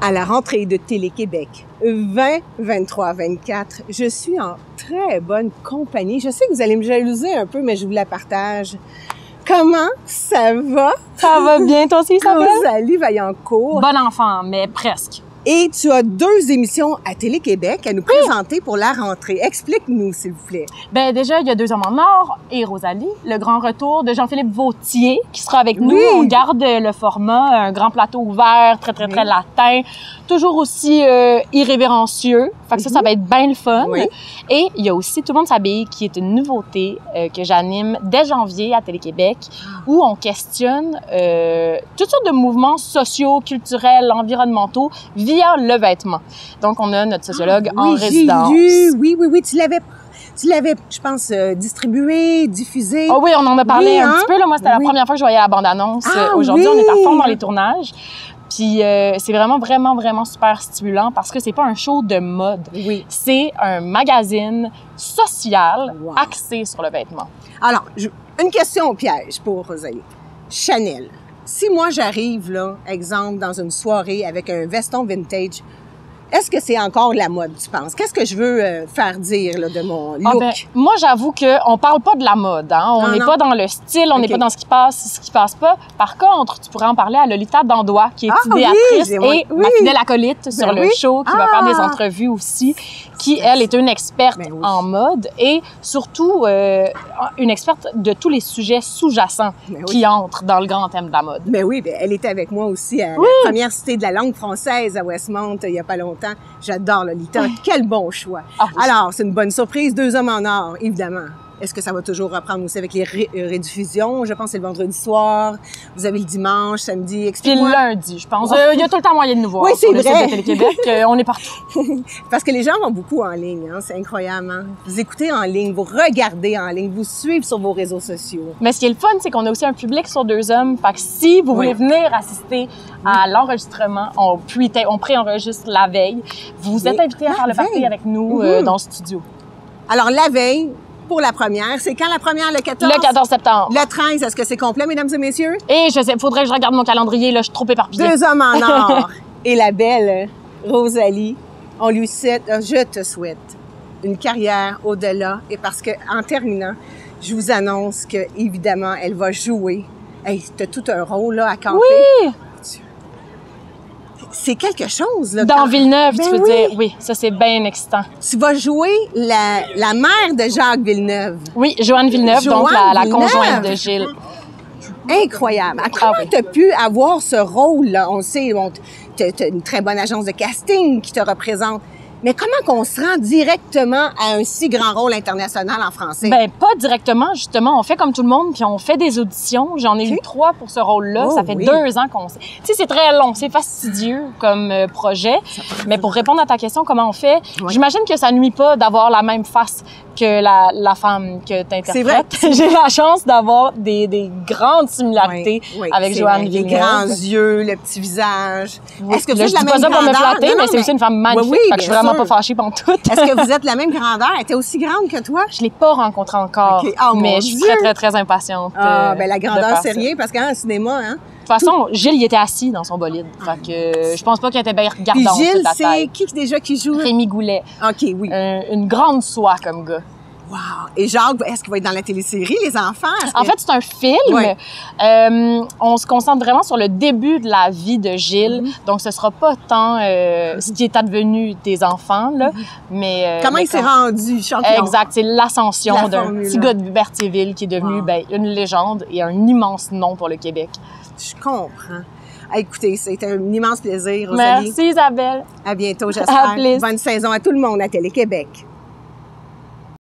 À la rentrée de Télé-Québec 2023-24, je suis en très bonne compagnie. Je sais que vous allez me jalouser un peu, mais je vous la partage. Comment ça va? Ça va bien, toi aussi, Isabelle? Rosalie Vaillancourt. Bon enfant, mais presque. Et tu as 2 émissions à Télé-Québec à nous présenter pour la rentrée. Explique-nous, s'il vous plaît. Ben déjà, il y a 2 hommes en or et Rosalie, le grand retour de Jean-Philippe Vautier qui sera avec nous. On garde le format, un grand plateau ouvert, très latin, toujours aussi irrévérencieux. Fait que ça va être bien le fun. Oui. Et il y a aussi Tout le monde s'habille, qui est une nouveauté que j'anime dès janvier à Télé-Québec, où on questionne toutes sortes de mouvements sociaux, culturels, environnementaux via le vêtement. Donc, on a notre sociologue en résidence. J'ai lu. Oui. Tu l'avais, je pense, distribué, diffusé. Oh oui, on en a parlé un petit peu. Là. Moi, c'était la première fois que je voyais la bande-annonce. Aujourd'hui, on est à fond dans les tournages. Puis c'est vraiment super stimulant parce que c'est pas un show de mode. Oui. C'est un magazine social axé sur le vêtement. Alors, une question au piège pour Rosalie. Chanel. Si moi j'arrive là, exemple, dans une soirée avec un veston vintage, est-ce que c'est encore la mode, tu penses? Qu'est-ce que je veux faire dire là, de mon look? Moi, j'avoue qu'on parle pas de la mode. Hein? On n'est pas dans le style, on n'est pas dans ce qui passe pas. Par contre, tu pourrais en parler à Lolita Dandois, qui est idéatrice et ma fidèle acolyte sur le show, qui va faire des entrevues aussi, qui, elle, est une experte en mode et surtout une experte de tous les sujets sous-jacents qui entrent dans le grand thème de la mode. Ben oui, elle était avec moi aussi à la première cité de la langue française à Westmount il y a pas longtemps. J'adore Lolita. Quel bon choix. Alors, c'est une bonne surprise. 2 hommes en or, évidemment. Est-ce que ça va toujours reprendre aussi avec les rediffusions? Je pense que c'est le vendredi soir. Vous avez le dimanche, samedi. Explique-moi. Puis le lundi, je pense. Il y a tout le temps moyen de nous voir sur le site de Télé-Québec. On est partout. Parce que les gens vont beaucoup en ligne. Hein? C'est incroyable. Hein? Vous écoutez en ligne, vous regardez en ligne, vous suivez sur vos réseaux sociaux. Mais ce qui est le fun, c'est qu'on a aussi un public sur 2 hommes. Fait que si vous voulez venir assister à l'enregistrement, on préenregistre la veille. Vous êtes invités à faire le party avec nous dans le studio. Alors, la veille, pour la première, c'est quand la première? Le 14? Le 14 septembre. Le 13, est-ce que c'est complet, mesdames et messieurs? Et je sais, faudrait que je regarde mon calendrier, là, je suis trop éparpillée. 2 hommes en or. Et la belle Rosalie, je te souhaite une carrière au-delà. Et parce que, en terminant, je vous annonce que, évidemment, elle va jouer. Hey, t'as tout un rôle, là, à camper. Oui! C'est quelque chose, là. Dans Villeneuve, tu veux dire. Oui, ça, c'est bien excitant. Tu vas jouer la mère de Jacques Villeneuve. Oui, Joanne Villeneuve, donc la conjointe de Gilles. Incroyable. Comment tu as pu avoir ce rôle-là? On sait, tu as une très bonne agence de casting qui te représente. Mais comment qu'on se rend directement à un si grand rôle international en français? Ben pas directement, justement. On fait comme tout le monde, puis on fait des auditions. J'en ai eu 3 pour ce rôle-là. Ça fait 2 ans qu'on sait. Tu sais, c'est très long, c'est fastidieux comme projet. Mais pour répondre à ta question, comment on fait? J'imagine que ça nuit pas d'avoir la même face que la femme que tu interprètes. J'ai la chance d'avoir des grandes similarités avec Joanne Villeneuve. Les grands yeux, le petit visage. Est-ce que vous êtes la même grandeur? Je dis pas ça pour me flatter, mais c'est aussi une femme magnifique. Fait que je suis vraiment pas fâchée pantoute. Est-ce que vous êtes la même grandeur? Elle était aussi grande que toi? Je l'ai pas rencontrée encore, mais je suis très impatiente. Ben la grandeur, c'est rien, parce qu'en cinéma, hein? De toute façon, Gilles, il était assis dans son bolide. Fait que je pense pas qu'elle était bien regardante. Puis Gilles, c'est qui déjà qui joue? Rémi Goulet. OK, oui. Une grande soie comme gars. Wow! Et Jacques, est-ce qu'il va être dans la télésérie, Les Enfants? En fait, c'est un film. On se concentre vraiment sur le début de la vie de Gilles. Donc, ce sera pas tant ce qui est advenu des enfants, là, mais... Comment il s'est rendu champion? Exact. C'est l'ascension d'un petit gars de Berthierville qui est devenu une légende et un immense nom pour le Québec. Je comprends. Écoutez, c'était un immense plaisir, Rosalie. Merci, Isabelle. À bientôt, j'espère. À plus. Bonne saison à tout le monde à Télé-Québec.